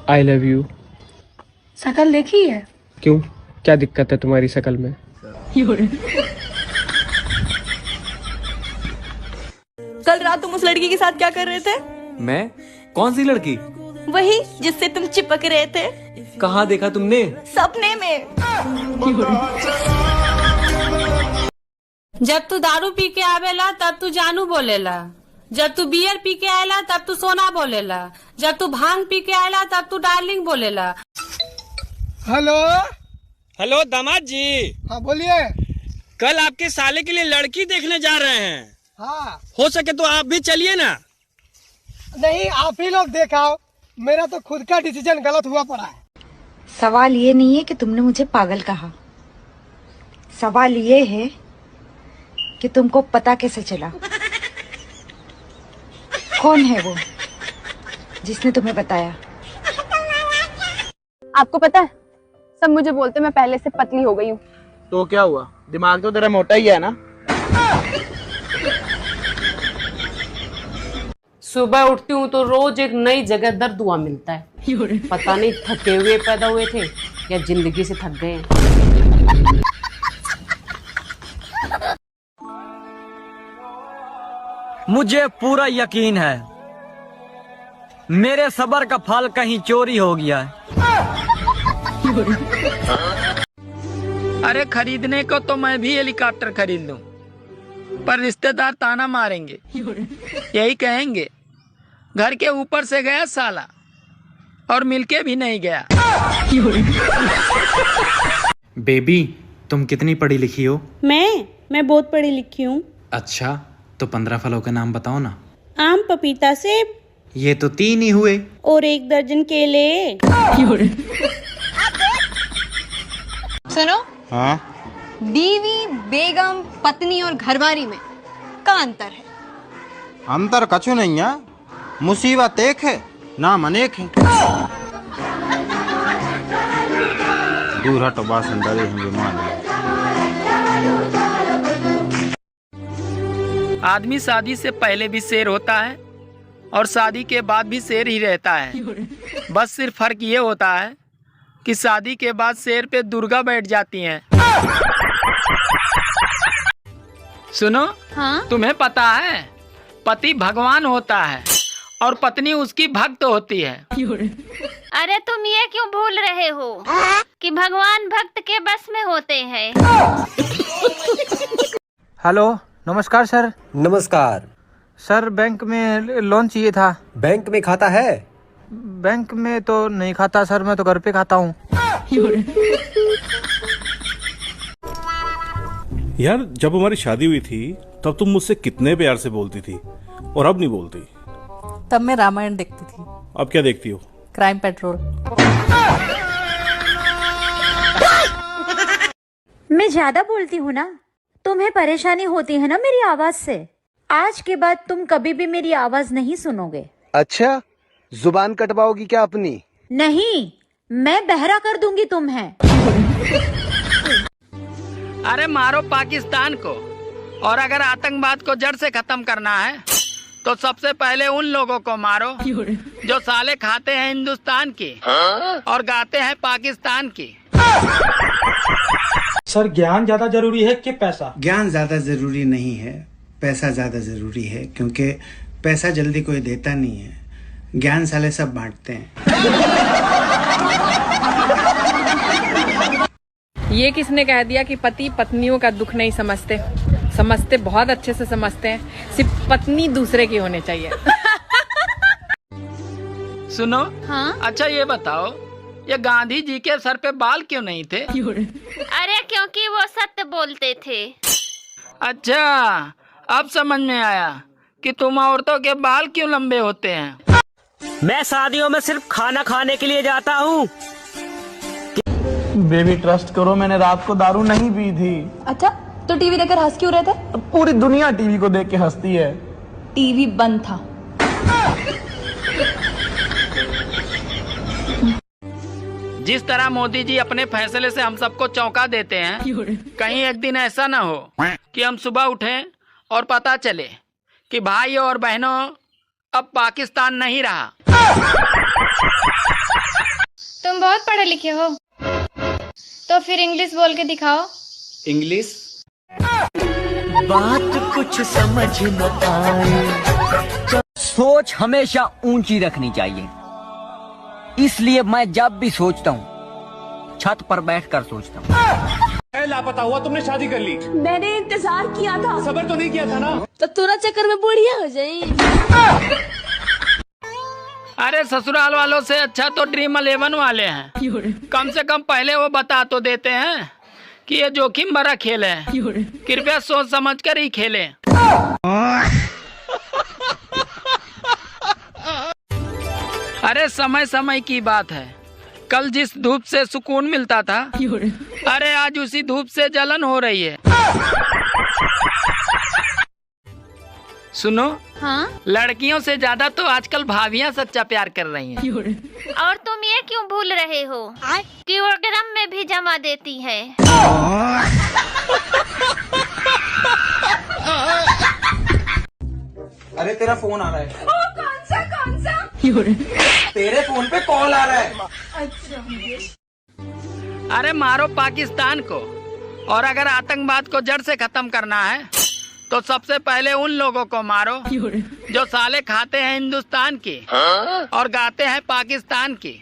I love you. शकल देखी है? क्यों, क्या दिक्कत है तुम्हारी शकल में? कल रात तुम उस लड़की के साथ क्या कर रहे थे? मैं? कौन सी लड़की? वही जिससे तुम चिपक रहे थे। कहाँ देखा तुमने? सपने में। जब तू दारू पी के आवेला तब तू जानू बोलेला, जब तू बियर पी के आयला तब तू सोना बोलेला, जब तू भांग पी के आयला तब तू डार्लिंग बोलेला। हेलो हेलो दामाद जी। हाँ बोलिए। कल आपके साले के लिए लड़की देखने जा रहे हैं। हाँ हो सके तो आप भी चलिए ना। नहीं, आप ही लोग देखाओ, मेरा तो खुद का डिसीजन गलत हुआ पड़ा है। सवाल ये नहीं है कि तुमने मुझे पागल कहा, सवाल ये है कि तुमको पता कैसे चला कौन है वो जिसने तुम्हें बताया। आपको पता है, सब मुझे बोलते मैं पहले से पतली हो गई हूँ। तो क्या हुआ, दिमाग तो तेरा मोटा ही है ना। सुबह उठती हूँ तो रोज एक नई जगह दर्द हुआ मिलता है। पता नहीं थके हुए पैदा हुए थे या जिंदगी से थक गए। मुझे पूरा यकीन है मेरे सब्र का फल कहीं चोरी हो गया है। अरे खरीदने को तो मैं भी हेलीकॉप्टर खरीद लूं, पर रिश्तेदार ताना मारेंगे, यही कहेंगे घर के ऊपर से गया साला और मिलके भी नहीं गया। बेबी, तुम कितनी पढ़ी लिखी हो? मैं बहुत पढ़ी लिखी हूँ। अच्छा, तो 15 फलों के नाम बताओ ना। आम, पपीता, सेब। ये तो 3 ही हुए। और 1 दर्जन केले। सुनो, हाँ? बीवी, बेगम, पत्नी और घरवाली में का अंतर है? अंतर कछु नहीं है, मुसीबत एक है, नाम अनेक है। दूर हटो, बासन डरे होंगे मान। आदमी शादी से पहले भी शेर होता है और शादी के बाद भी शेर ही रहता है। बस सिर्फ फर्क ये होता है कि शादी के बाद शेर पे दुर्गा बैठ जाती हैं। सुनो, हाँ? तुम्हें पता है पति भगवान होता है और पत्नी उसकी भक्त होती है। अरे तुम ये क्यों भूल रहे हो कि भगवान भक्त के बस में होते हैं। हेलो, नमस्कार सर। नमस्कार। सर, बैंक में लोन चाहिए था। बैंक में खाता है? बैंक में तो नहीं खाता सर, मैं तो घर पे खाता हूँ। यार, जब हमारी शादी हुई थी तब तुम मुझसे कितने प्यार से बोलती थी और अब नहीं बोलती। तब मैं रामायण देखती थी। अब क्या देखती हो? Crime petrol. मैं ज्यादा बोलती हूँ ना, तुम्हें परेशानी होती है ना मेरी आवाज से। आज के बाद तुम कभी भी मेरी आवाज नहीं सुनोगे। अच्छा, जुबान कटवाओगी क्या अपनी? नहीं, मैं बहरा कर दूंगी तुम्हें। अरे मारो पाकिस्तान को, और अगर आतंकवाद को जड़ से खत्म करना है तो सबसे पहले उन लोगों को मारो जो साले खाते हैं हिंदुस्तान की और गाते हैं पाकिस्तान की। सर, ज्ञान ज्यादा जरूरी है कि पैसा? ज्ञान ज्यादा जरूरी नहीं है, पैसा ज्यादा जरूरी है, क्योंकि पैसा जल्दी कोई देता नहीं है, ज्ञान साले सब बांटते हैं। ये किसने कह दिया कि पति पत्नियों का दुख नहीं समझते? समझते, बहुत अच्छे से समझते हैं, सिर्फ पत्नी दूसरे की होनी चाहिए। सुनो, हाँ? अच्छा ये बताओ, ये गांधी जी के सर पे बाल क्यों नहीं थे? अरे क्योंकि वो सत्य बोलते थे। अच्छा, अब समझ में आया कि तुम औरतों के बाल क्यों लंबे होते हैं। मैं शादियों में सिर्फ खाना खाने के लिए जाता हूँ। बेबी ट्रस्ट करो, मैंने रात को दारू नहीं पी थी। अच्छा, तो टीवी देखकर हंस क्यों रहे थे? पूरी दुनिया टीवी को देख के हंसती है। टीवी बंद था। जिस तरह मोदी जी अपने फैसले से हम सबको चौंका देते हैं, कहीं एक दिन ऐसा ना हो कि हम सुबह उठें और पता चले कि भाइयों और बहनों अब पाकिस्तान नहीं रहा। बहुत पढ़े लिखे हो, तो फिर इंग्लिश बोल के दिखाओ। इंग्लिश? बात कुछ समझ न आए। सोच हमेशा ऊंची रखनी चाहिए, इसलिए मैं जब भी सोचता हूँ छत पर बैठकर सोचता हूँ। लापता हुआ तुमने शादी कर ली। मैंने इंतजार किया था। सबर तो नहीं किया था ना? तो तोरा चक्कर में बुढ़िया हो जाई। अरे ससुराल वालों से अच्छा तो ड्रीम 11 वाले हैं। कम से कम पहले वो बता तो देते हैं कि ये जोखिम भरा खेल है, कृपया सोच समझ कर ही खेलें। अरे समय समय की बात है, कल जिस धूप से सुकून मिलता था, अरे आज उसी धूप से जलन हो रही है। सुनो, हाँ? लड़कियों से ज्यादा तो आजकल भाभियां सच्चा प्यार कर रही हैं। और तुम ये क्यों भूल रहे हो कि वो ड्रम में भी जमा देती है। अरे तेरा फोन आ रहा है। कौन सा? तेरे फोन पे कॉल आ रहा है। अच्छा। अरे मारो पाकिस्तान को, और अगर आतंकवाद को जड़ से खत्म करना है तो सबसे पहले उन लोगों को मारो जो साले खाते हैं हिंदुस्तान की और गाते हैं पाकिस्तान की।